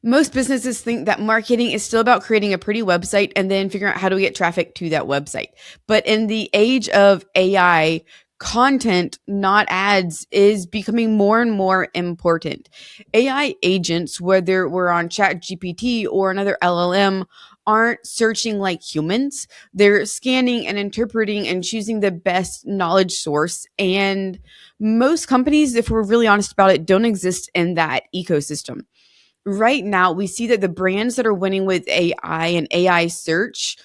Most businesses think that marketing is still about creating a pretty website and then figuring out how do we get traffic to that website. But in the age of AI, content, not ads, is becoming more and more important. AI agents, whether we're on ChatGPT or another LLM, aren't searching like humans. They're scanning and interpreting and choosing the best knowledge source. And most companies, if we're really honest about it, don't exist in that ecosystem. Right now, we see that the brands that are winning with AI and AI search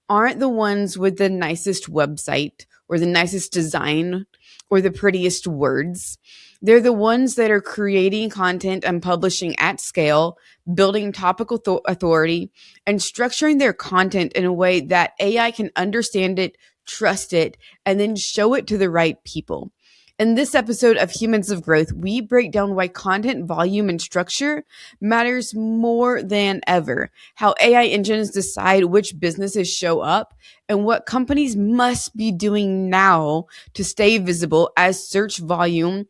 aren't the ones with the nicest website or the nicest design or the prettiest words. They're the ones that are creating content and publishing at scale, building topical authority, and structuring their content in a way that AI can understand it, trust it, and then show it to the right people. In this episode of Humans of Growth, we break down why content volume and structure matters more than ever, how AI engines decide which businesses show up, and what companies must be doing now to stay visible as search volume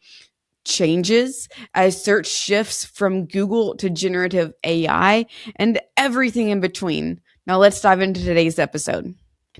changes, as search shifts from Google to generative AI, and everything in between. Now let's dive into today's episode.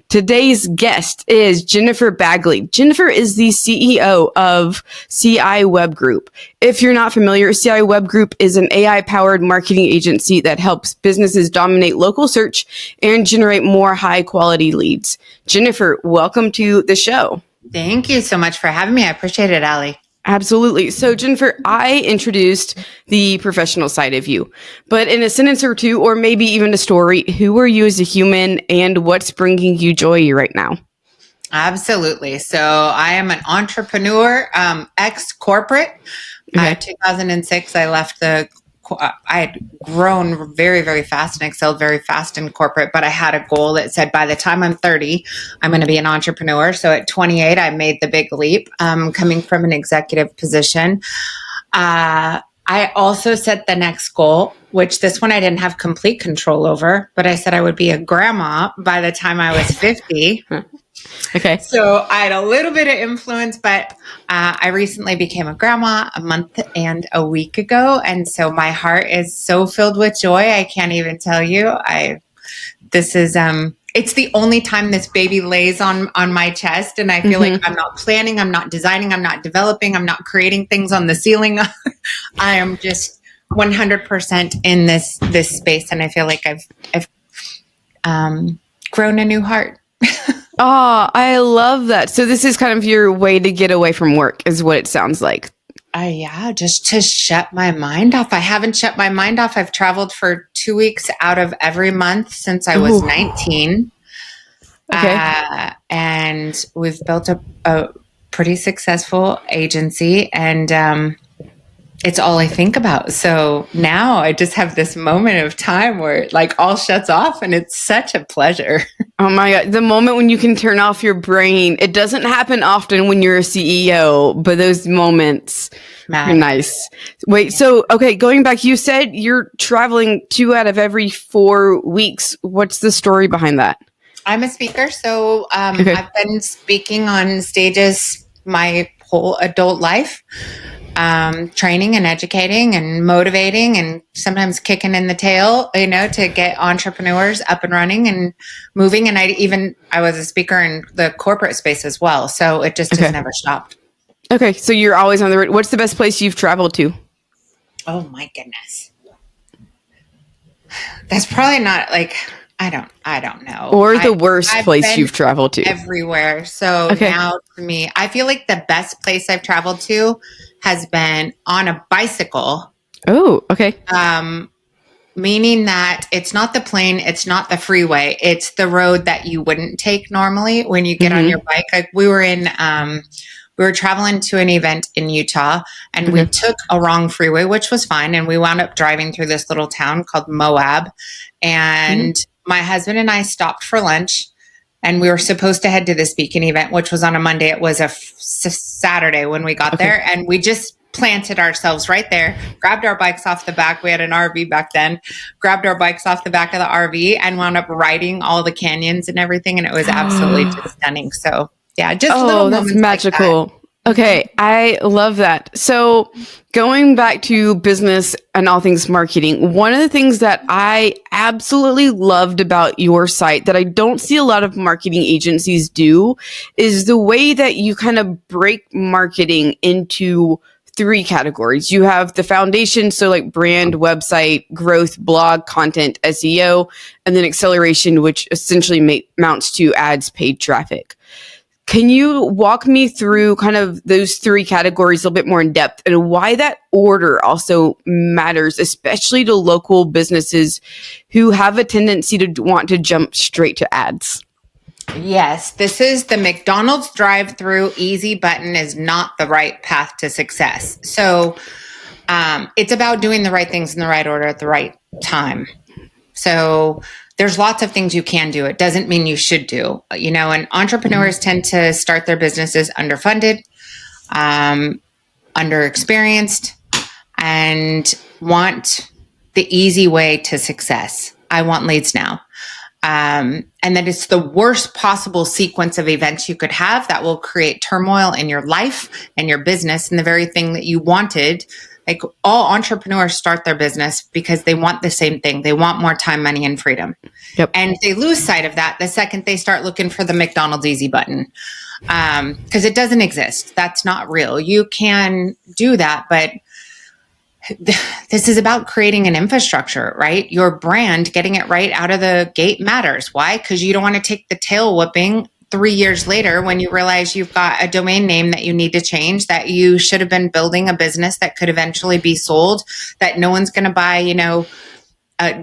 Today's guest is Jennifer Bagley. Jennifer is the CEO of CI Web Group. If you're not familiar, CI Web Group is an AI-powered marketing agency that helps businesses dominate local search and generate more high-quality leads. Jennifer, welcome to the show. Thank you so much for having me. I appreciate it, Aly. Absolutely. So, Jennifer, I introduced the professional side of you, but in a sentence or two, or maybe even a story, who are you as a human and what's bringing you joy right now? Absolutely. So I am an entrepreneur, ex-corporate. Okay. 2006, I had grown very, very fast and excelled very fast in corporate, but I had a goal that said by the time I'm 30, I'm going to be an entrepreneur. So at 28, I made the big leap, coming from an executive position. I also set the next goal, which this one I didn't have complete control over, but I said I would be a grandma by the time I was 50. Okay. So I had a little bit of influence, but I recently became a grandma a month and a week ago. And so my heart is so filled with joy. I can't even tell you. It's the only time this baby lays on my chest. And I feel like I'm not planning, I'm not designing, I'm not developing, I'm not creating things on the ceiling. I am just 100% in this space. And I feel like I've grown a new heart. Oh, I love that. So this is kind of your way to get away from work is what it sounds like. Yeah, just to shut my mind off. I haven't shut my mind off. I've traveled for 2 weeks out of every month since I was 19. Okay. And we've built a pretty successful agency, and it's all I think about. So now I just have this moment of time where it like all shuts off, and it's such a pleasure. Oh my God. The moment when you can turn off your brain, it doesn't happen often when you're a CEO, but those moments are nice. Wait, so, okay, going back, you said you're traveling 2 out of every 4 weeks. What's the story behind that? I'm a speaker. So I've been speaking on stages my whole adult life. Training and educating and motivating and sometimes kicking in the tail, to get entrepreneurs up and running and moving. And I was a speaker in the corporate space as well. So it just has never stopped. Okay. So you're always on the road. What's the best place you've traveled to? Oh my goodness. That's probably not I don't know. Or the worst place you've traveled to? Everywhere. So now to me, I feel like the best place I've traveled to has been on a bicycle. Oh, okay. Meaning that it's not the plane, it's not the freeway, it's the road that you wouldn't take normally when you get on your bike. Like we were traveling to an event in Utah, and we took a wrong freeway, which was fine. And we wound up driving through this little town called Moab. And my husband and I stopped for lunch, and we were supposed to head to the speaking event, which was on a Monday. It was a Saturday when we got there, and we just planted ourselves right there, grabbed our bikes off the back. We had an RV back then, grabbed our bikes off the back of the RV and wound up riding all the canyons and everything. And it was absolutely just stunning. So yeah, just little moments. That's magical. Like Okay, I love that. So, going back to business and all things marketing, one of the things that I absolutely loved about your site that I don't see a lot of marketing agencies do is the way that you kind of break marketing into three categories. You have the foundation, so like brand, website, growth, blog, content, SEO, and then acceleration, which essentially amounts to ads, paid traffic. Can you walk me through kind of those three categories a little bit more in depth and why that order also matters, especially to local businesses who have a tendency to want to jump straight to ads? Yes, this is the McDonald's drive-through easy button is not the right path to success. So it's about doing the right things in the right order at the right time. So there's lots of things you can do. It doesn't mean you should do, and entrepreneurs tend to start their businesses underfunded, underexperienced, and want the easy way to success. I want leads now. And that it's the worst possible sequence of events you could have that will create turmoil in your life and your business and the very thing that you wanted. Like all entrepreneurs start their business because they want the same thing. They want more time, money, and freedom. Yep. And they lose sight of that the second they start looking for the McDonald's easy button. Because it doesn't exist. That's not real. You can do that, but this is about creating an infrastructure, right? Your brand, getting it right out of the gate matters. Why? Because you don't want to take the tail whooping 3 years later when you realize you've got a domain name that you need to change, that you should have been building a business that could eventually be sold, that no one's going to buy,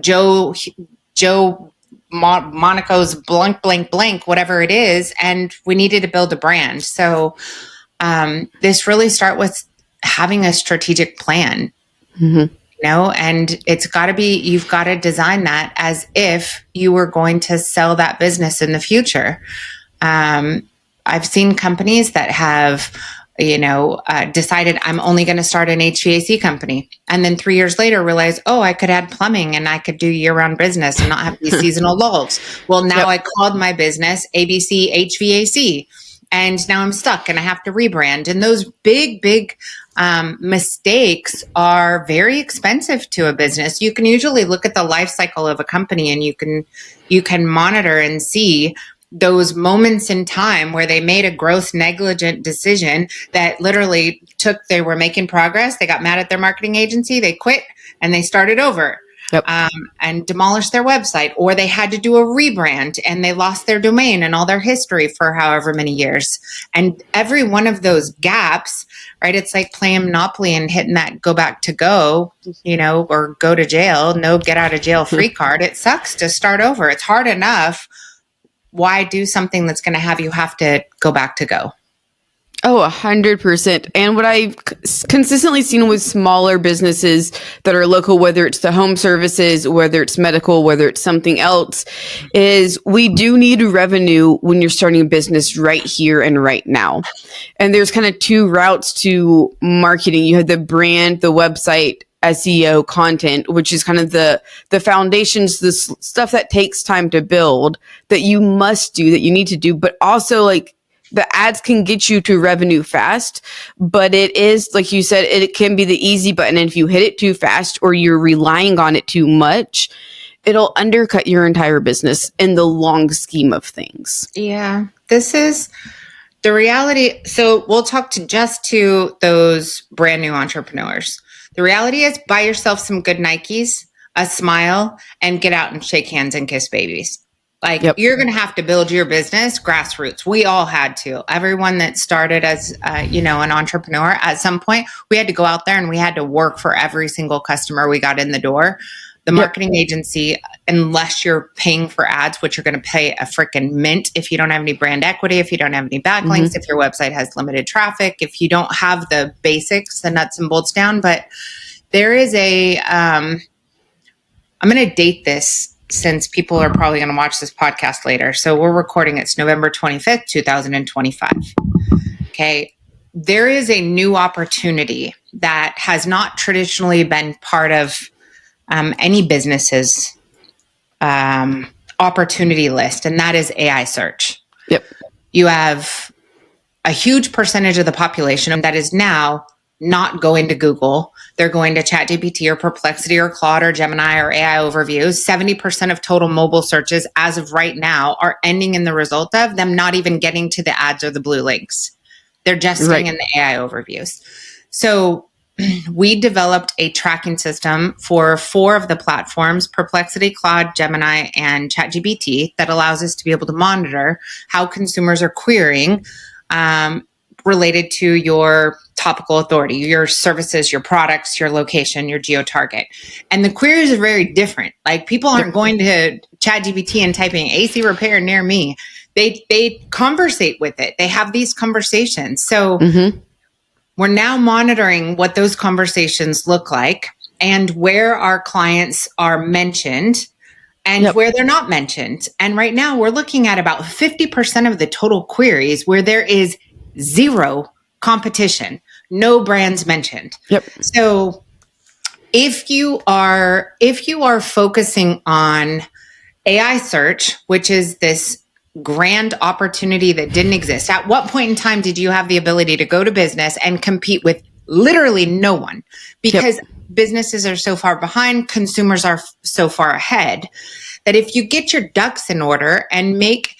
Joe Monaco's blank, blank, blank, whatever it is. And we needed to build a brand. So this really start with having a strategic plan. Mm-hmm. And it's got to be, you've got to design that as if you were going to sell that business in the future. I've seen companies that have, decided I'm only going to start an HVAC company. And then 3 years later realize, oh, I could add plumbing and I could do year-round business and not have these seasonal lulls. Well, now I called my business ABC HVAC. And now I'm stuck and I have to rebrand. And those big mistakes are very expensive to a business. You can usually look at the life cycle of a company and you can monitor and see those moments in time where they made a gross negligent decision that literally they were making progress. They got mad at their marketing agency. They quit and they started over. Yep. And demolished their website, or they had to do a rebrand and they lost their domain and all their history for however many years. And every one of those gaps, right? It's like playing Monopoly and hitting that go back to go, or go to jail, no get out of jail free card. It sucks to start over. It's hard enough. Why do something that's going to have you have to go back to go? Oh, 100%. And what I've consistently seen with smaller businesses that are local, whether it's the home services, whether it's medical, whether it's something else, is we do need revenue when you're starting a business right here and right now. And there's kind of two routes to marketing. You have the brand, the website, SEO, content, which is kind of the foundations, the stuff that takes time to build, that you must do, that you need to do, but also like the ads can get you to revenue fast, but it is, like you said, it can be the easy button. And if you hit it too fast or you're relying on it too much, it'll undercut your entire business in the long scheme of things. Yeah, this is the reality. So we'll talk to those brand new entrepreneurs. The reality is buy yourself some good Nikes, a smile, and get out and shake hands and kiss babies. You're going to have to build your business grassroots. We all had to. Everyone that started as, an entrepreneur at some point, we had to go out there and we had to work for every single customer we got in the door. The marketing agency, unless you're paying for ads, which you're going to pay a freaking mint if you don't have any brand equity, if you don't have any backlinks, if your website has limited traffic, if you don't have the basics, the nuts and bolts down. But there is I'm going to date this since people are probably going to watch this podcast later. So we're recording, it's November 25th, 2025. Okay. There is a new opportunity that has not traditionally been part of any business's opportunity list, and that is AI search. Yep. You have a huge percentage of the population that is now not going to Google. They're going to ChatGPT or Perplexity or Claude or Gemini or AI overviews. 70% of total mobile searches as of right now are ending in the result of them not even getting to the ads or the blue links. They're just staying in the AI overviews. So we developed a tracking system for 4 of the platforms, Perplexity, Claude, Gemini, and ChatGPT, that allows us to be able to monitor how consumers are querying related to your topical authority, your services, your products, your location, your geo-target. And the queries are very different. Like, people aren't going to ChatGPT and typing AC repair near me. They conversate with it. They have these conversations. So we're now monitoring what those conversations look like and where our clients are mentioned and where they're not mentioned. And right now we're looking at about 50% of the total queries where there is zero competition, no brands mentioned. So if you are focusing on AI search, which is this grand opportunity that didn't exist, at what point in time did you have the ability to go to business and compete with literally no one? Because businesses are so far behind, consumers are so far ahead, that if you get your ducks in order and make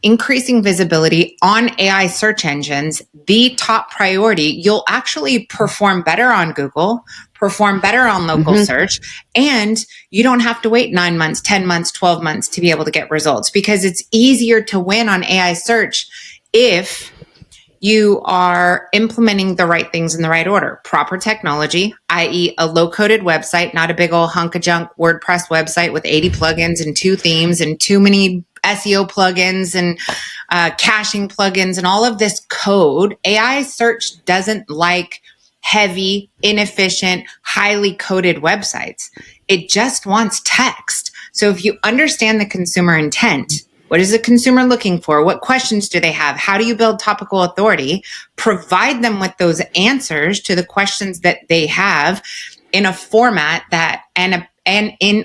increasing visibility on AI search engines the top priority, you'll actually perform better on Google, perform better on local search, and you don't have to wait 9 months, 10 months, 12 months to be able to get results, because it's easier to win on AI search if you are implementing the right things in the right order. Proper technology, i.e. a low-coded website, not a big old hunk of junk WordPress website with 80 plugins and 2 themes and too many SEO plugins and caching plugins and all of this code. AI search doesn't like heavy, inefficient, highly coded websites. It just wants text. So if you understand the consumer intent, what is the consumer looking for? What questions do they have? How do you build topical authority? Provide them with those answers to the questions that they have in a format that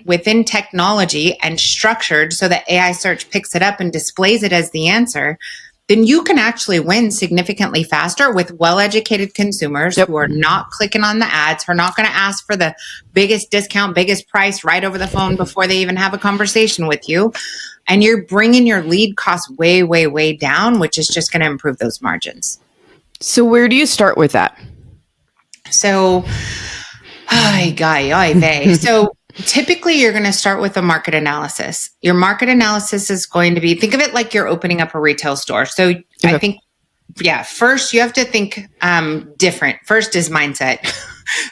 within technology and structured so that AI search picks it up and displays it as the answer. Then you can actually win significantly faster with well-educated consumers who are not clicking on the ads, who are not going to ask for the biggest discount, biggest price right over the phone before they even have a conversation with you. And you're bringing your lead costs way, way, way down, which is just going to improve those margins. So where do you start with that? So, so typically you're going to start with a market analysis. Your market analysis is going to be, think of it like you're opening up a retail store. So I think, first you have to think different. First is mindset.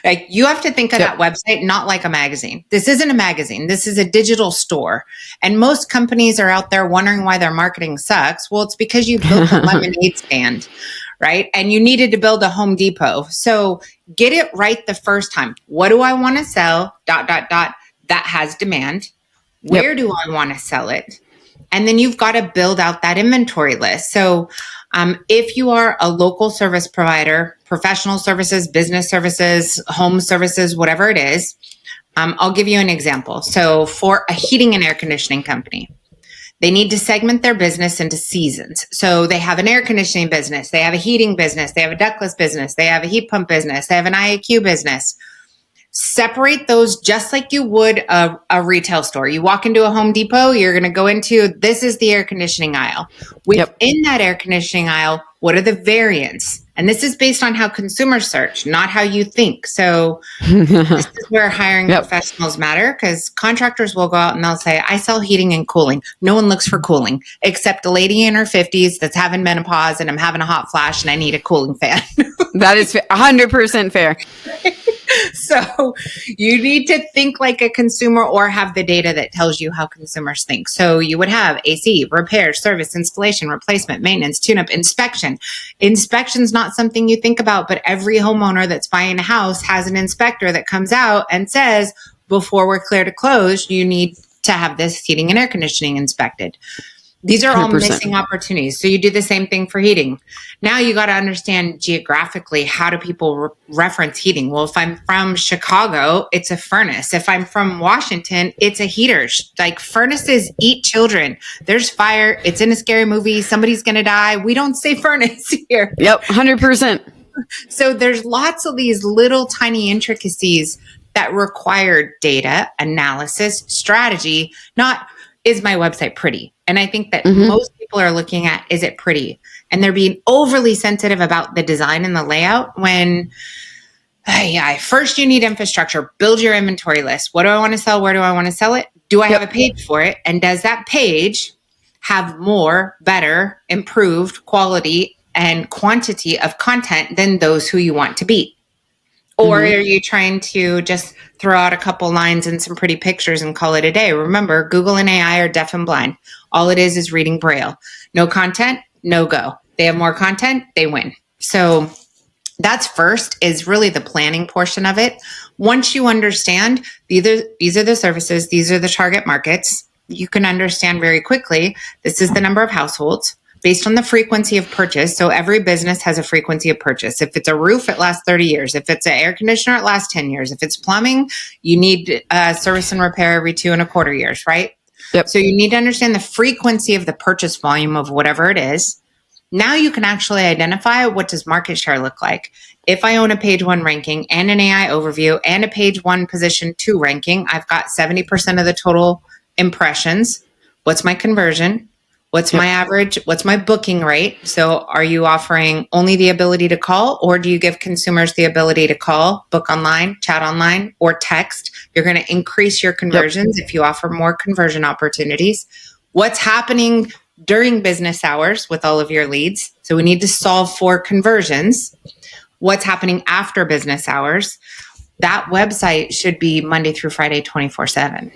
Like, you have to think of that website not like a magazine. This isn't a magazine. This is a digital store. And most companies are out there wondering why their marketing sucks. Well, it's because you built a lemonade stand, right? And you needed to build a Home Depot. So get it right the first time. What do I want to sell? ... That has demand. Where do I want to sell it? And then you've got to build out that inventory list. So if you are a local service provider, professional services, business services, home services, whatever it is, I'll give you an example. So for a heating and air conditioning company, they need to segment their business into seasons. So they have an air conditioning business, they have a heating business, they have a ductless business, they have a heat pump business, they have an IAQ business. Separate those just like you would a retail store. You walk into a Home Depot, you're going to go into, this is the air conditioning aisle. Within that air conditioning aisle, what are the variants? And this is based on how consumers search, not how you think. So this is where hiring professionals matter, because contractors will go out and they'll say, I sell heating and cooling. No one looks for cooling except a lady in her 50s that's having menopause and I'm having a hot flash and I need a cooling fan. That is 100% fair. So you need to think like a consumer or have the data that tells you how consumers think. So you would have AC, repair, service, installation, replacement, maintenance, tune-up, inspection. Inspection's not something you think about, but every homeowner that's buying a house has an inspector that comes out and says, before we're clear to close, you need to have this heating and air conditioning inspected. These are all 100%. missing opportunities. So you do the same thing for heating. Now you got to understand geographically, how do people reference heating? Well, if I'm from Chicago, it's a furnace. If I'm from Washington, it's a heater. Like, furnaces eat children. There's fire. It's in a scary movie. Somebody's going to die. We don't say furnace here. Yep, 100%. So there's lots of these little tiny intricacies that require data, analysis, strategy, not, is my website pretty? And I think that most people are looking at, is it pretty? And they're being overly sensitive about the design and the layout when, first you need infrastructure. Build your inventory list. What do I want to sell? Where do I want to sell it? Do I have a page for it? And does that page have more, better, improved quality and quantity of content than those who you want to beat? Or are you trying to just throw out a couple lines and some pretty pictures and call it a day? Remember, Google and AI are deaf and blind. All it is reading Braille. No content, no go. They have more content, they win. So that's first, is really the planning portion of it. Once you understand these are the services, these are the target markets, you can understand very quickly, this is the number of households based on the frequency of purchase. So every business has a frequency of purchase. If it's a roof, it lasts 30 years. If it's an air conditioner, it lasts 10 years. If it's plumbing, you need service and repair every 2.25 years, right? Yep. So you need to understand the frequency of the purchase volume of whatever it is. Now you can actually identify, what does market share look like? If I own a page 1 ranking and an AI overview and a page 1 position 2 ranking, I've got 70% of the total impressions. What's my conversion? What's my average? What's my booking rate? So are you offering only the ability to call, or do you give consumers the ability to call, book online, chat online, or text? You're going to increase your conversions if you offer more conversion opportunities. What's happening during business hours with all of your leads? So we need to solve for conversions. What's happening after business hours? That website should be Monday through Friday, 24/7.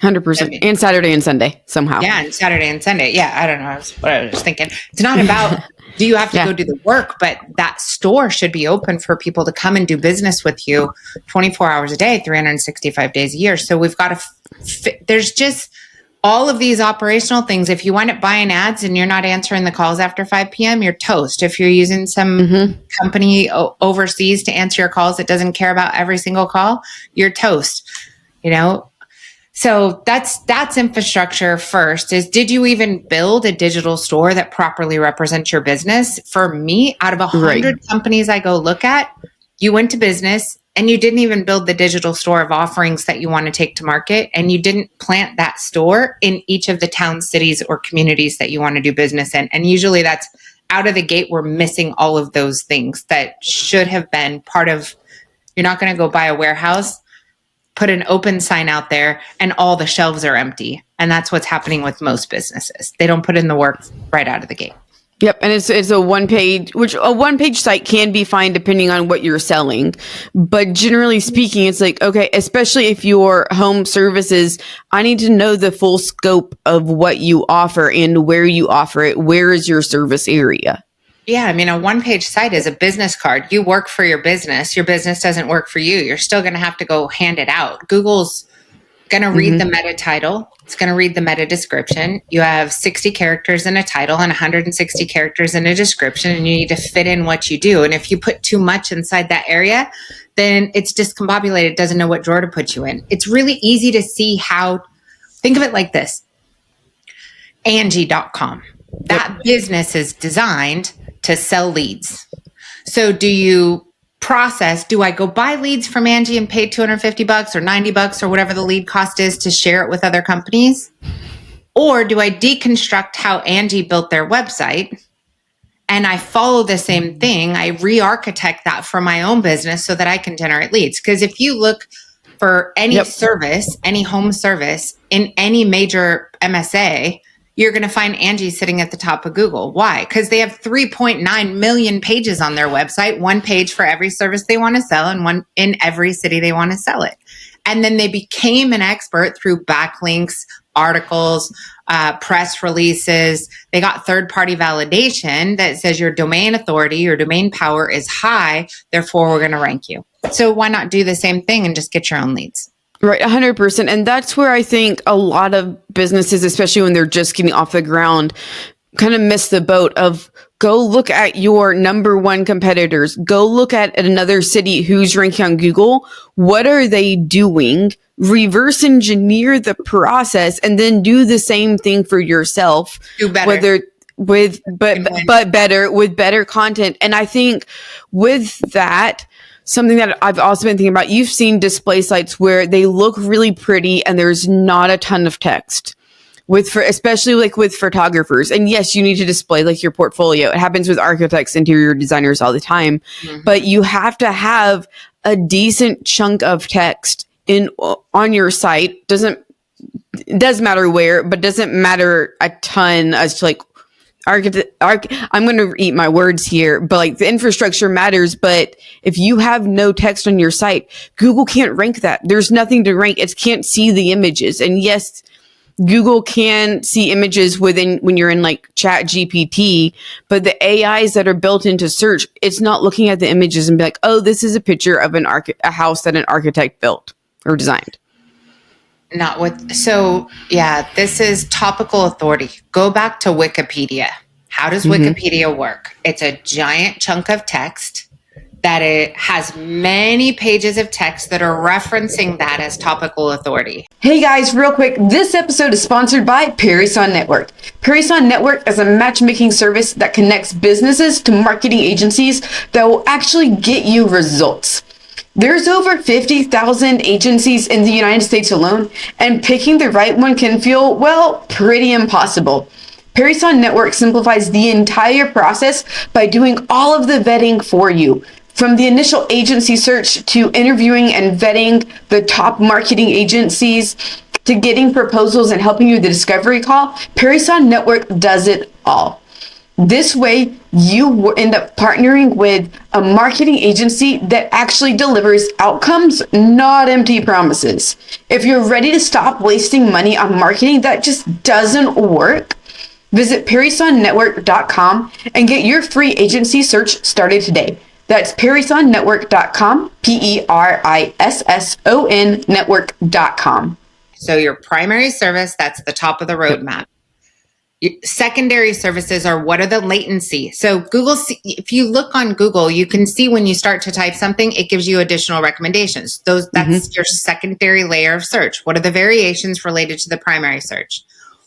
100%. And Saturday and Sunday somehow. Yeah, and Saturday and Sunday. Yeah, I don't know. That's what I was just thinking. It's not about, do you have to go do the work, but that store should be open for people to come and do business with you 24 hours a day, 365 days a year. So we've got to, there's just all of these operational things. If you wind up buying ads and you're not answering the calls after 5 p.m., you're toast. If you're using some company overseas to answer your calls that doesn't care about every single call, you're toast, you know? So that's infrastructure first, is, did you even build a digital store that properly represents your business? For me, out of 100 companies I go look at, you went to business and you didn't even build the digital store of offerings that you want to take to market. And you didn't plant that store in each of the towns, cities, or communities that you want to do business in. And usually that's out of the gate. We're missing all of those things that should have been part of, you're not going to go buy a warehouse, put an open sign out there, and all the shelves are empty. And that's what's happening with most businesses. They don't put in the work right out of the gate. Yep. And it's a one page, which a one page site can be fine depending on what you're selling. But generally speaking, it's like, okay, especially if your home services, I need to know the full scope of what you offer and where you offer it. Where is your service area? Yeah, I mean, a one-page site is a business card. You work for your business. Your business doesn't work for you. You're still going to have to go hand it out. Google's going to read the meta title. It's going to read the meta description. You have 60 characters in a title and 160 characters in a description, and you need to fit in what you do. And if you put too much inside that area, then it's discombobulated. It doesn't know what drawer to put you in. It's really easy to see how, think of it like this. Angie.com. That business is designed to sell leads. So do you process, do I go buy leads from Angie and pay $250 or $90 or whatever the lead cost is to share it with other companies? Or do I deconstruct how Angie built their website and I follow the same thing? I re-architect that for my own business so that I can generate leads. Because if you look for any service, any home service in any major MSA, you're going to find Angie sitting at the top of Google. Why? Because they have 3.9 million pages on their website, one page for every service they want to sell and one in every city they want to sell it. And then they became an expert through backlinks, articles, press releases. They got third-party validation that says your domain authority, your domain power is high, therefore we're going to rank you. So why not do the same thing and just get your own leads? Right, 100%. And that's where I think a lot of businesses, especially when they're just getting off the ground, kind of miss the boat of go look at your number one competitors. Go look at another city who's ranking on Google. What are they doing? Reverse engineer the process and then do the same thing for yourself. Do better. Whether with but better with better content. And I think with that, something that I've also been thinking about, you've seen display sites where they look really pretty and there's not a ton of text especially like with photographers. And yes, you need to display like your portfolio. It happens with architects, interior designers all the time, but you have to have a decent chunk of text on your site. It does matter where, but doesn't matter a ton as to like I'm going to eat my words here, but like the infrastructure matters. But if you have no text on your site, Google can't rank that. There's nothing to rank. It can't see the images. And yes, Google can see images when you're in like ChatGPT, but the AIs that are built into search, it's not looking at the images and be like, oh, this is a picture of a house that an architect built or designed. This is topical authority. Go back to Wikipedia. How does Wikipedia work? It's a giant chunk of text that it has many pages of text that are referencing that as topical authority. Hey guys, real quick, this episode is sponsored by Parison Network. Parison Network is a matchmaking service that connects businesses to marketing agencies that will actually get you results. There's over 50,000 agencies in the United States alone, and picking the right one can feel, well, pretty impossible. Parison Network simplifies the entire process by doing all of the vetting for you. From the initial agency search to interviewing and vetting the top marketing agencies to getting proposals and helping you with the discovery call, Parison Network does it all. This way, you end up partnering with a marketing agency that actually delivers outcomes, not empty promises. If you're ready to stop wasting money on marketing that just doesn't work, visit ParisonNetwork.com and get your free agency search started today. That's ParisonNetwork.com, PERISSON network.com. So your primary service, that's the top of the roadmap. Secondary services are what are the latency. So if you look on Google, you can see when you start to type something, it gives you additional recommendations. That's your secondary layer of search. What are the variations related to the primary search?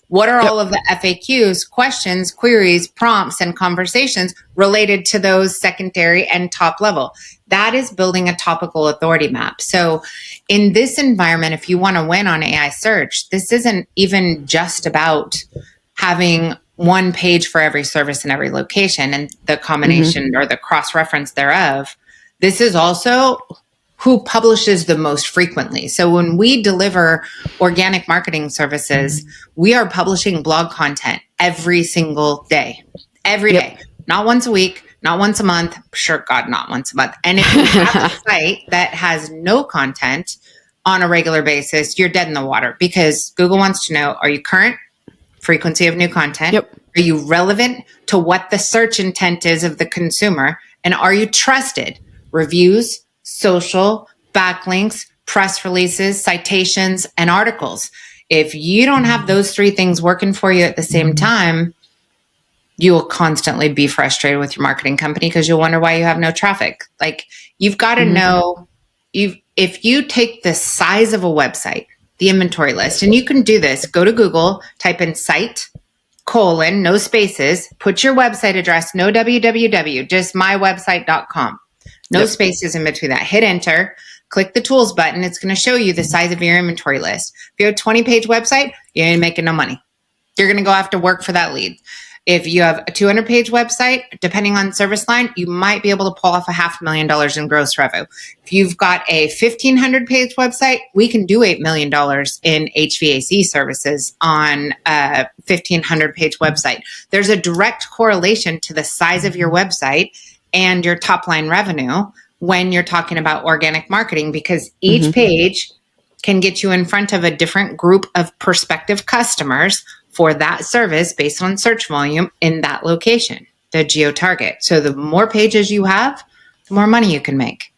What are all of the FAQs, questions, queries, prompts, and conversations related to those secondary and top level? That is building a topical authority map. So in this environment, if you want to win on AI search, this isn't even just about having one page for every service in every location and the combination or the cross-reference thereof. This is also who publishes the most frequently. So when we deliver organic marketing services, we are publishing blog content every single day, every day, not once a week, not once a month, sure, God, not once a month. And if you have a site that has no content on a regular basis, you're dead in the water because Google wants to know, are you current? Frequency of new content? Are you relevant to what the search intent is of the consumer? And are you trusted? Reviews, social, backlinks, press releases, citations, and articles. If you don't have those three things working for you at the same time, you will constantly be frustrated with your marketing company because you'll wonder why you have no traffic. Like you've got to know, if you take the size of a website, the inventory list, and you can do this, go to Google, type in site, no spaces, put your website address, no www, just mywebsite.com. No spaces in between that. Hit enter, click the tools button. It's going to show you the size of your inventory list. If you have a 20-page website, you ain't making no money. You're going to go have to work for that lead. If you have a 200-page website, depending on service line, you might be able to pull off $500,000 in gross revenue. If you've got a 1,500-page website, we can do $8 million in HVAC services on a 1,500-page website. There's a direct correlation to the size of your website and your top line revenue when you're talking about organic marketing, because each page can get you in front of a different group of prospective customers for that service based on search volume in that location, the geo-target. So the more pages you have, the more money you can make.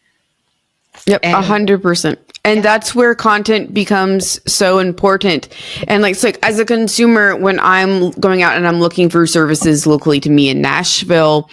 Yep, 100%. And that's where content becomes so important. And like, so like as a consumer, when I'm going out and I'm looking for services locally to me in Nashville,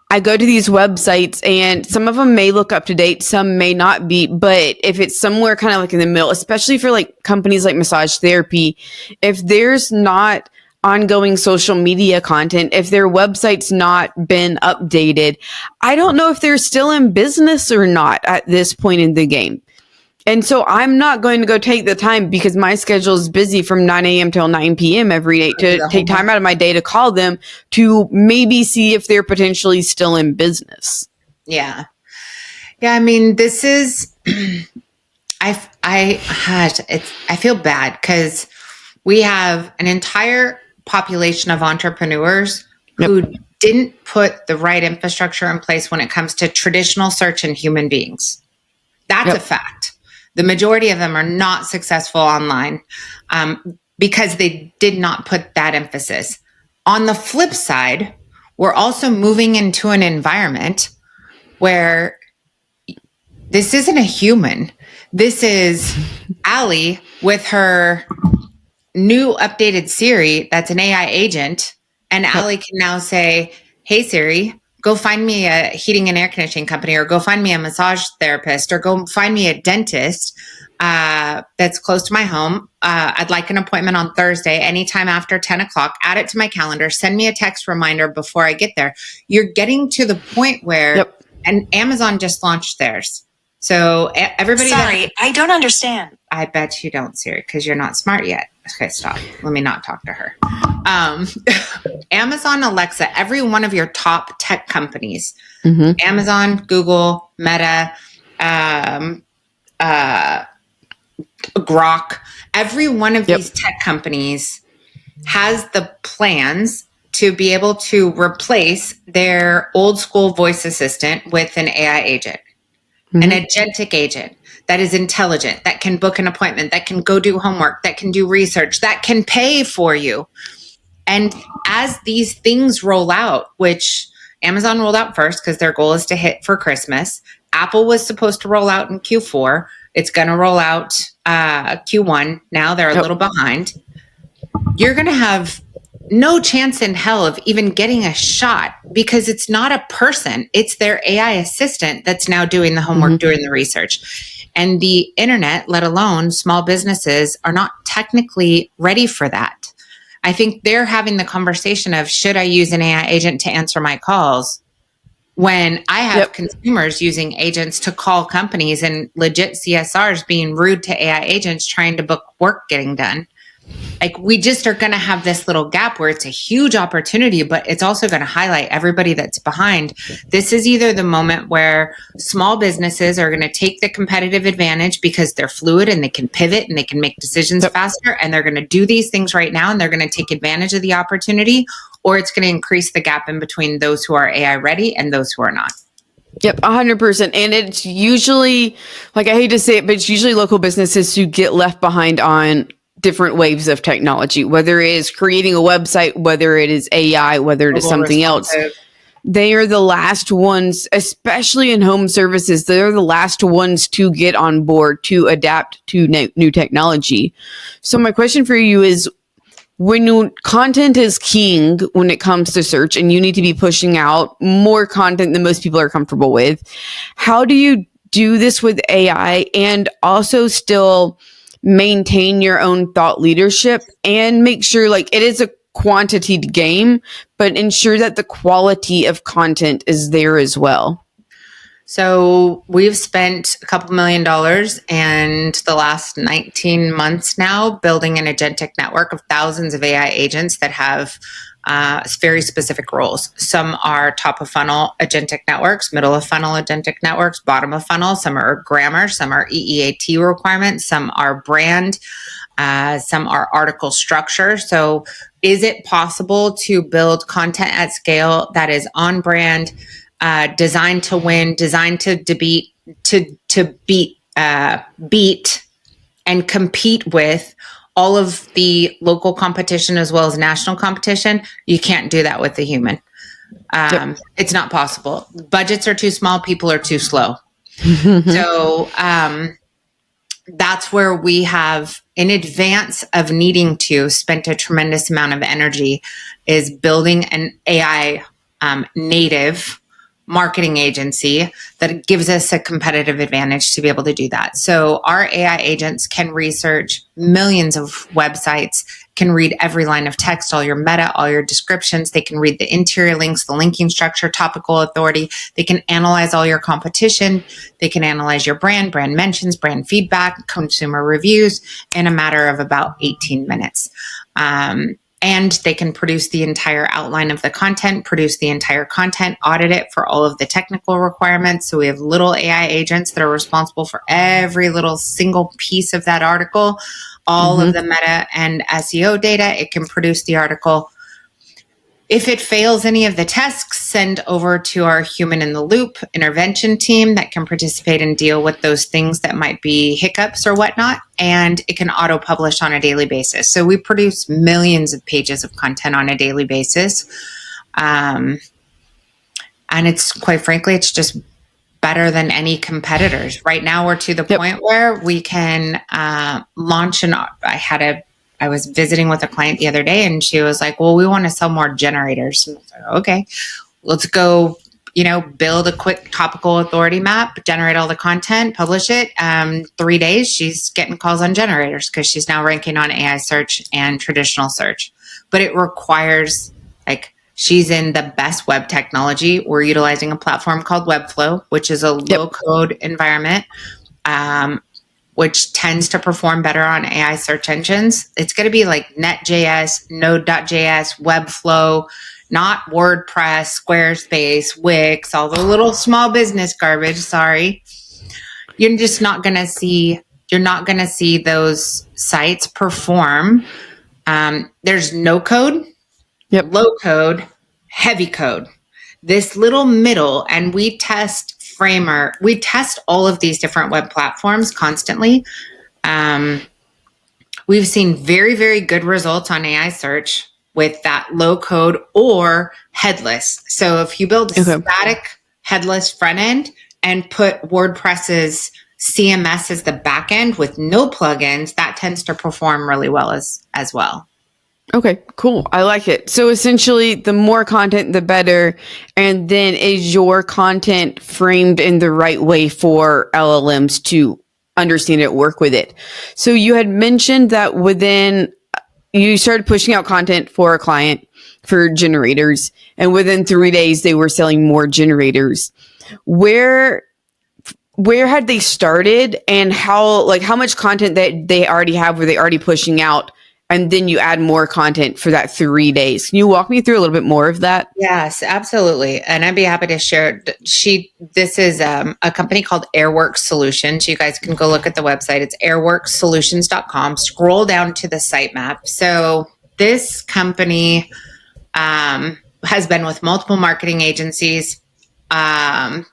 I go to these websites and some of them may look up to date, some may not be, but if it's somewhere kind of like in the middle, especially for like companies like massage therapy, if there's not ongoing social media content, if their website's not been updated, I don't know if they're still in business or not at this point in the game. And so I'm not going to go take the time because my schedule is busy from 9 a.m. till 9 p.m. every day to take time out of my day to call them to maybe see if they're potentially still in business. Yeah. Yeah. I mean, this is, I feel bad because we have an entire population of entrepreneurs who didn't put the right infrastructure in place when it comes to traditional search and human beings. That's a fact. The majority of them are not successful online because they did not put that emphasis. On the flip side, we're also moving into an environment where this isn't a human. This is Aly with her new updated Siri that's an AI agent. And Aly can now say, hey, Siri, go find me a heating and air conditioning company, or go find me a massage therapist, or go find me a dentist that's close to my home. I'd like an appointment on Thursday, anytime after 10 o'clock. Add it to my calendar. Send me a text reminder before I get there. You're getting to the point where, and Amazon just launched theirs. So everybody. Sorry, I don't understand. I bet you don't, Siri, because you're not smart yet. Okay, stop. Let me not talk to her. Amazon, Alexa, every one of your top tech companies, Amazon, Google, Meta, Grok, every one of these tech companies has the plans to be able to replace their old school voice assistant with an AI agent, an agentic agent that is intelligent, that can book an appointment, that can go do homework, that can do research, that can pay for you. And as these things roll out, which Amazon rolled out first because their goal is to hit for Christmas. Apple was supposed to roll out in Q4. It's going to roll out Q1. Now they're a little behind. You're going to have no chance in hell of even getting a shot because it's not a person. It's their AI assistant that's now doing the homework, doing the research. And the internet, let alone small businesses, are not technically ready for that. I think they're having the conversation of, should I use an AI agent to answer my calls? When I have consumers using agents to call companies and legit CSRs being rude to AI agents trying to book work getting done. Like, we just are going to have this little gap where it's a huge opportunity, but it's also going to highlight everybody that's behind. This is either the moment where small businesses are going to take the competitive advantage because they're fluid and they can pivot and they can make decisions faster, and they're going to do these things right now and they're going to take advantage of the opportunity, or it's going to increase the gap in between those who are AI ready and those who are not. Yep, 100%. And it's usually, like, I hate to say it, but it's usually local businesses who get left behind on different waves of technology, whether it is creating a website, whether it is AI, whether it is something else. They are the last ones, especially in home services, they're the last ones to get on board, to adapt to new technology. So my question for you is, when content is king when it comes to search and you need to be pushing out more content than most people are comfortable with, how do you do this with AI and also still maintain your own thought leadership and make sure, like, it is a quantity game, but ensure that the quality of content is there as well? So we've spent a couple $1 million and the last 19 months now building an agentic network of thousands of AI agents that have very specific roles. Some are top of funnel agentic networks, middle of funnel agentic networks, bottom of funnel. Some are grammar, some are EEAT requirements, some are brand, some are article structure. So is it possible to build content at scale that is on brand, designed to win, designed to beat and compete with all of the local competition as well as national competition? You can't do that with a human. It's not possible. Budgets are too small. People are too slow. So that's where we have, in advance of needing to, spent a tremendous amount of energy is building an AI native marketing agency that gives us a competitive advantage to be able to do that. So our AI agents can research millions of websites, can read every line of text, all your meta, all your descriptions. They can read the interior links, the linking structure, topical authority. They can analyze all your competition. They can analyze your brand mentions, brand feedback, consumer reviews in a matter of about 18 minutes. And they can produce the entire outline of the content, produce the entire content, audit it for all of the technical requirements. So we have little AI agents that are responsible for every little single piece of that article, all of the meta and SEO data. It can produce the article. If it fails any of the tests, send over to our human in the loop intervention team that can participate and deal with those things that might be hiccups or whatnot. And it can auto publish on a daily basis. So we produce millions of pages of content on a daily basis. And it's, quite frankly, it's just better than any competitors. Right now, we're to the point where we can launch I was visiting with a client the other day, and she was like, well, we want to sell more generators. And I was like, okay, let's go, build a quick topical authority map, generate all the content, publish it. 3 days, she's getting calls on generators because she's now ranking on AI search and traditional search. But it requires, she's in the best web technology. We're utilizing a platform called Webflow, which is a low-code environment, which tends to perform better on AI search engines. It's going to be like Net.js, Node.js, Webflow, not WordPress, Squarespace, Wix, all the little small business garbage. Sorry. You're just not going to see those sites perform. There's no code, low code, heavy code. This little middle, and we test all of these different web platforms constantly. We've seen very, very good results on AI search with that low code or headless. So if you build a static headless front end and put WordPress's CMS as the back end with no plugins, that tends to perform really well as well. Okay, cool. I like it. So essentially, the more content, the better. And then is your content framed in the right way for LLMs to understand it, work with it? So you had mentioned that you started pushing out content for a client for generators, and within 3 days, they were selling more generators. Where had they started, and how much content that they already have were they already pushing out? And then you add more content for that 3 days. Can you walk me through a little bit more of that? Yes, absolutely. And I'd be happy to share. This is a company called Airworks Solutions. You guys can go look at the website. It's airworkssolutions.com. Scroll down to the sitemap. So this company has been with multiple marketing agencies. Analytics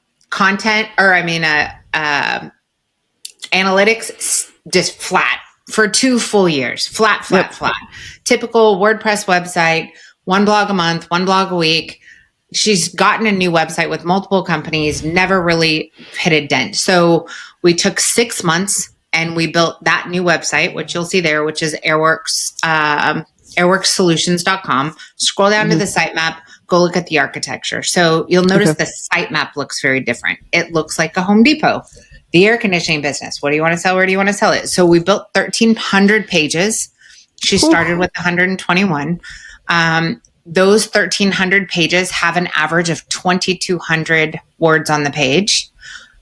just flat. For 2 full years, flat. Typical WordPress website, 1 blog a month, 1 blog a week. She's gotten a new website with multiple companies, never really hit a dent. So we took 6 months and we built that new website, which you'll see there, which is airworkssolutions.com. Scroll down to the sitemap, go look at the architecture. So you'll notice the sitemap looks very different. It looks like a Home Depot. The air conditioning business. What do you want to sell? Where do you want to sell it? So we built 1,300 pages. She started with 121. Those 1,300 pages have an average of 2,200 words on the page.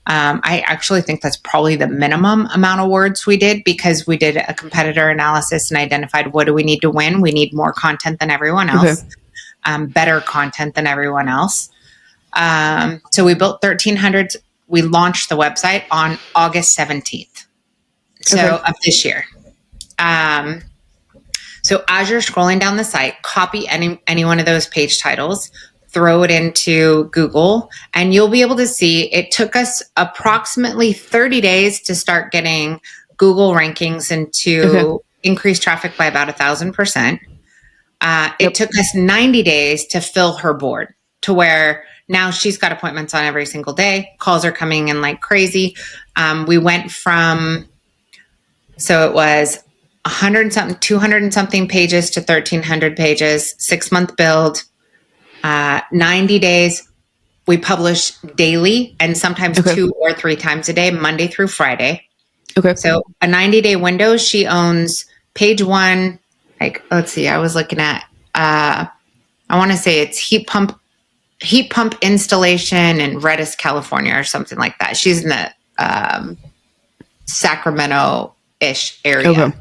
I actually think that's probably the minimum amount of words we did, because we did a competitor analysis and identified, what do we need to win? We need more content than everyone else, better content than everyone else. So we built 1,300. We launched the website on August 17th of this year. So as you're scrolling down the site, copy any one of those page titles, throw it into Google, and you'll be able to see it took us approximately 30 days to start getting Google rankings and to increase traffic by about 1,000%. It took us 90 days to fill her board to where now she's got appointments on every single day. Calls are coming in like crazy. We went from So it was 100 and something, 200 and something pages to 1,300 pages, 6-month build, 90 days. We publish daily and sometimes 2 or 3 times a day, Monday through Friday. Okay. So a 90-day window, she owns page 1. Like, let's see, I was looking at, I want to say it's heat pump installation in Redis, California or something like that. She's in the Sacramento-ish area. Okay.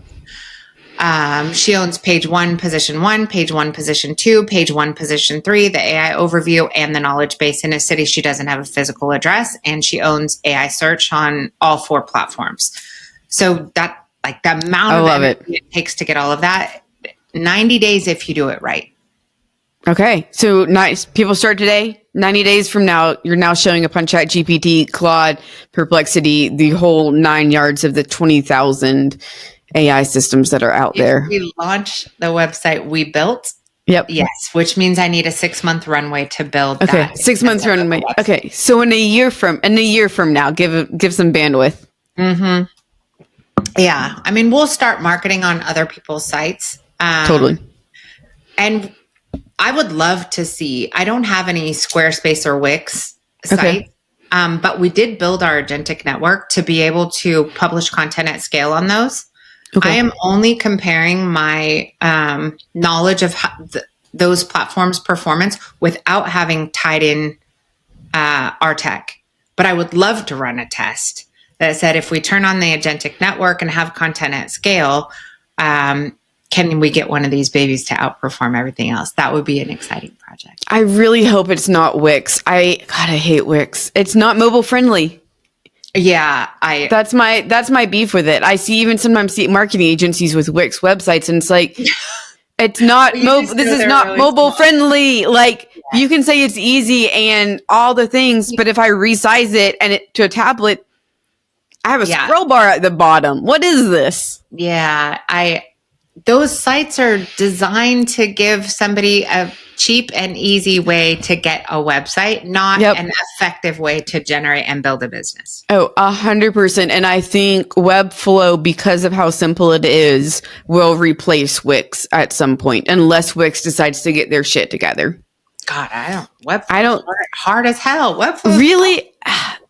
She owns page 1, position 1, page 1, position 2, page 1, position 3, the AI overview, and the knowledge base in a city. She doesn't have a physical address, and she owns AI search on all 4 platforms. So that, like, the amount of energy it takes to get all of that, 90 days if you do it right. Okay. So nice. People start today. 90 days from now, you're now showing up on ChatGPT, Claude, Perplexity, the whole 9 yards of the 20,000 AI systems that are out there. We launch the website we built. Yep. Yes, which means I need a 6-month runway to build. Okay, that 6 months runway. Okay, so in a year from now, give some bandwidth. Mm-hmm. Yeah, I mean, we'll start marketing on other people's sites. Totally. And I would love to see. I don't have any Squarespace or Wix sites. But we did build our agentic network to be able to publish content at scale on those. I am only comparing my knowledge of those platforms' performance without having tied in our tech. But I would love to run a test that said, if we turn on the agentic network and have content at scale, can we get one of these babies to outperform everything else? That would be an exciting project. I really hope it's not Wix. I hate Wix. It's not mobile friendly. Yeah, that's my beef with it. I sometimes see marketing agencies with Wix websites, and it's like, it's not mobile. This is not really mobile friendly. Like, you can say it's easy and all the things, but if I resize it to a tablet, I have a scroll bar at the bottom. What is this? Yeah, those sites are designed to give somebody a cheap and easy way to get a website, not an effective way to generate and build a business. Oh, 100%. And I think Webflow, because of how simple it is, will replace Wix at some point, unless Wix decides to get their shit together. God, Webflow hard as hell. Webflow really.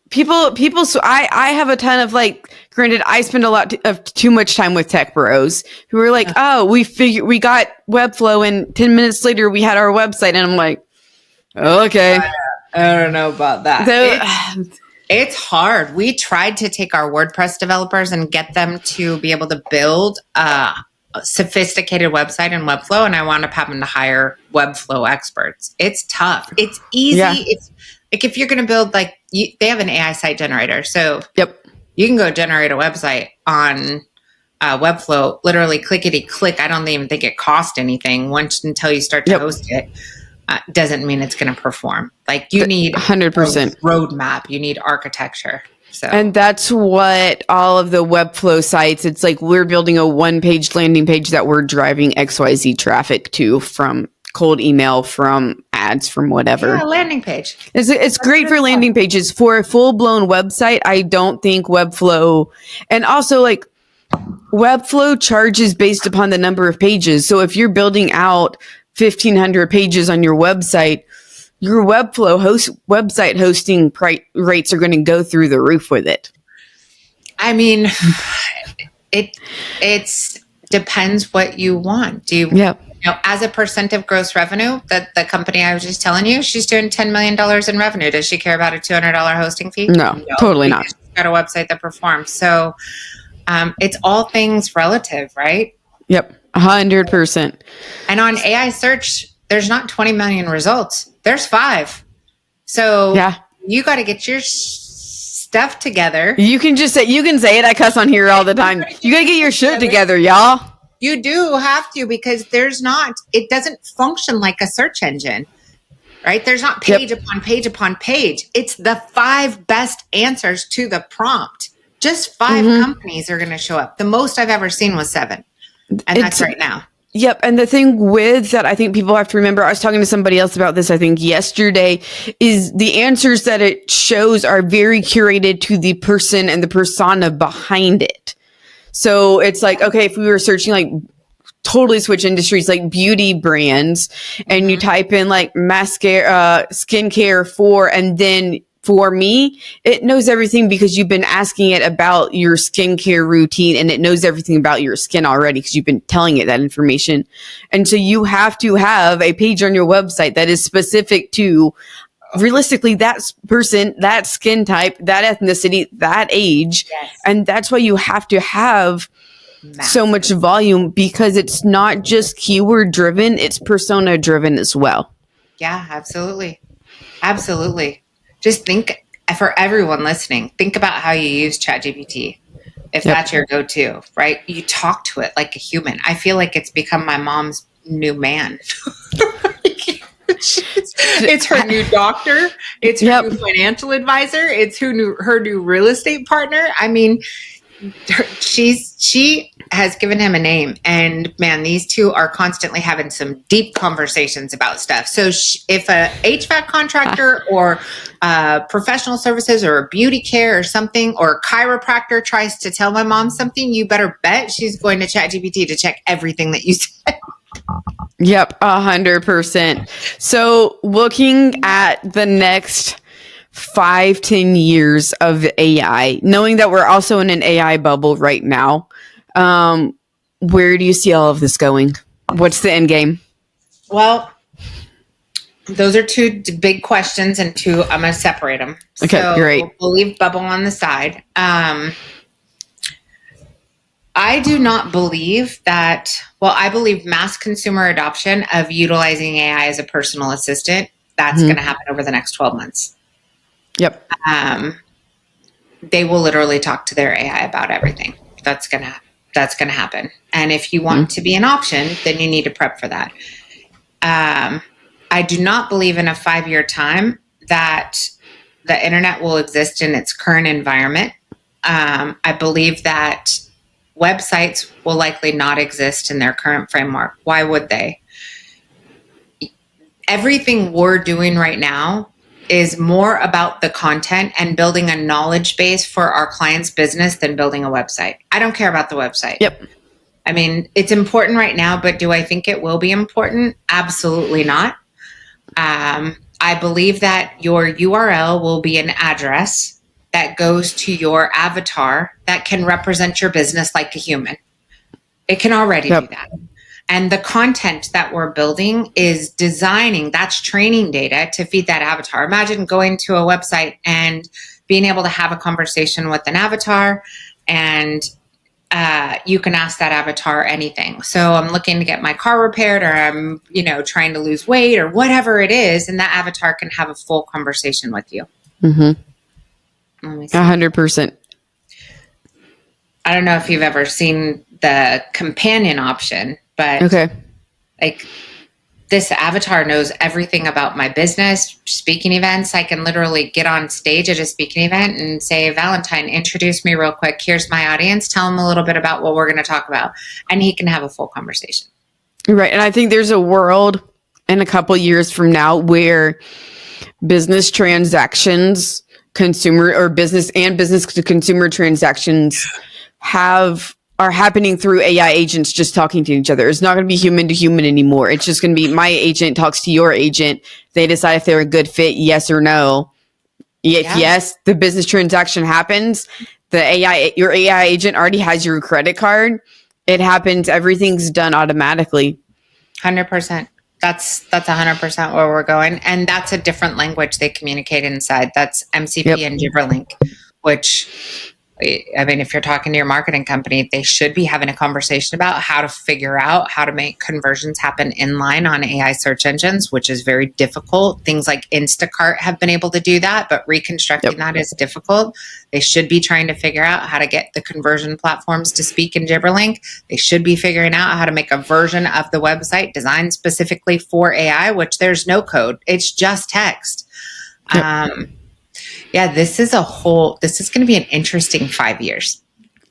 People. So I have a ton of, like, granted, I spend a lot of too much time with tech bros who are like, we got Webflow, and 10 minutes later we had our website, and I'm like, okay. I don't know about that. It's hard. We tried to take our WordPress developers and get them to be able to build a sophisticated website in Webflow, and I wound up having to hire Webflow experts. It's tough. It's easy. Yeah. It's like, if you're going to build, like, they have an AI site generator. So you can go generate a website on Webflow, literally clickety click. I don't even think it costs anything until you start to host it. Doesn't mean it's going to perform. Like, you need 100% roadmap. You need architecture. So, and that's what all of the Webflow sites, it's like, we're building a 1-page landing page that we're driving XYZ traffic to, from cold email, from ads, from whatever. Yeah, landing page. It's great for landing pages. For a full-blown website, I don't think Webflow, and also, like, Webflow charges based upon the number of pages. So if you're building out 1,500 pages on your website, your Webflow website hosting rates are going to go through the roof with it. I mean, it's depends what you want. Do you? As a percent of gross revenue, that the company I was just telling you, she's doing $10 million in revenue. Does she care about a $200 hosting fee? No, totally not. She's got a website that performs. So it's all things relative, right? Yep, 100%. And on AI search, there's not 20 million results. There's 5. So you got to get your stuff together. You can say it. I cuss on here all the time. You got to get your shit together, y'all. You do have to, because it doesn't function like a search engine, right? There's not page upon page upon page. It's the 5 best answers to the prompt. Just 5 companies are going to show up. The most I've ever seen was 7. And that's right now. Yep. And the thing with that, I think people have to remember, I was talking to somebody else about this, I think yesterday, is the answers that it shows are very curated to the person and the persona behind it. So it's like, okay, if we were searching like totally switch industries like beauty brands and you type in like mascara, skincare for, and then for me, it knows everything because you've been asking it about your skincare routine and it knows everything about your skin already because you've been telling it that information. And so you have to have a page on your website that is specific to realistically that person, that skin type, that ethnicity, that age. Yes. And that's why you have to have so much volume because it's not just keyword driven, it's persona driven as well. Yeah, absolutely. Absolutely. Just think, for everyone listening, think about how you use ChatGPT. If that's your go-to, right? You talk to it like a human. I feel like it's become my mom's new man. It's her new doctor. It's her new financial advisor. It's her new real estate partner. I mean, she has given him a name, and man, these two are constantly having some deep conversations about stuff. So if a HVAC contractor or professional services or beauty care or something, or a chiropractor tries to tell my mom something, you better bet she's going to ChatGPT to check everything that you said. Yep, 100%. So looking at the next 5-10 years of AI, knowing that we're also in an AI bubble right now, where do you see all of this going? What's the end game? Well, those are two big questions, and two, I'm going to separate them. Okay, so great. We'll leave bubble on the side. I do not believe that, I believe mass consumer adoption of utilizing AI as a personal assistant, that's going to happen over the next 12 months. Yep. They will literally talk to their AI about everything. That's going to happen. And if you want to be an option, then you need to prep for that. I do not believe in a 5-year time that the internet will exist in its current environment. I believe that websites will likely not exist in their current framework. Why would they? Everything we're doing right now is more about the content and building a knowledge base for our client's business than building a website. I don't care about the website. Yep. I mean, it's important right now, but do I think it will be important? Absolutely not. I believe that your URL will be an address that goes to your avatar that can represent your business like a human. It can already do that. And the content that we're building is designing, that's training data to feed that avatar. Imagine going to a website and being able to have a conversation with an avatar, and you can ask that avatar anything. So I'm looking to get my car repaired, or I'm, trying to lose weight, or whatever it is. And that avatar can have a full conversation with you. 100%. I don't know if you've ever seen the companion option, but like this avatar knows everything about my business, speaking events. I can literally get on stage at a speaking event and say, Valentine, introduce me real quick. Here's my audience. Tell them a little bit about what we're going to talk about. And he can have a full conversation. Right. And I think there's a world in a couple years from now where business transactions, consumer or business and business to consumer transactions are happening through AI agents just talking to each other. It's not going to be human to human anymore. It's just going to be my agent talks to your agent. They decide if they're a good fit, yes or no. If yes, the business transaction happens. Your AI agent already has your credit card. It happens. Everything's done automatically. 100%. That's 100% where we're going. And that's a different language they communicate inside. That's MCP and Gibberlink, which, I mean, if you're talking to your marketing company, they should be having a conversation about how to figure out how to make conversions happen inline on AI search engines, which is very difficult. Things like Instacart have been able to do that, but reconstructing that is difficult. They should be trying to figure out how to get the conversion platforms to speak in Gibberlink. They should be figuring out how to make a version of the website designed specifically for AI, which there's no code. It's just text. This is going to be an interesting 5 years.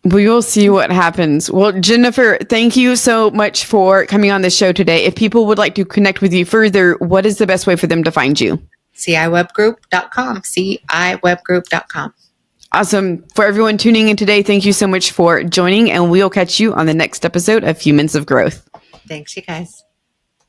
We will see what happens. Well, Jennifer, thank you so much for coming on the show today. If people would like to connect with you further, what is the best way for them to find you? CIwebgroup.com. CIwebgroup.com. Awesome. For everyone tuning in today, thank you so much for joining, and we'll catch you on the next episode of Humans of Growth. Thanks, you guys.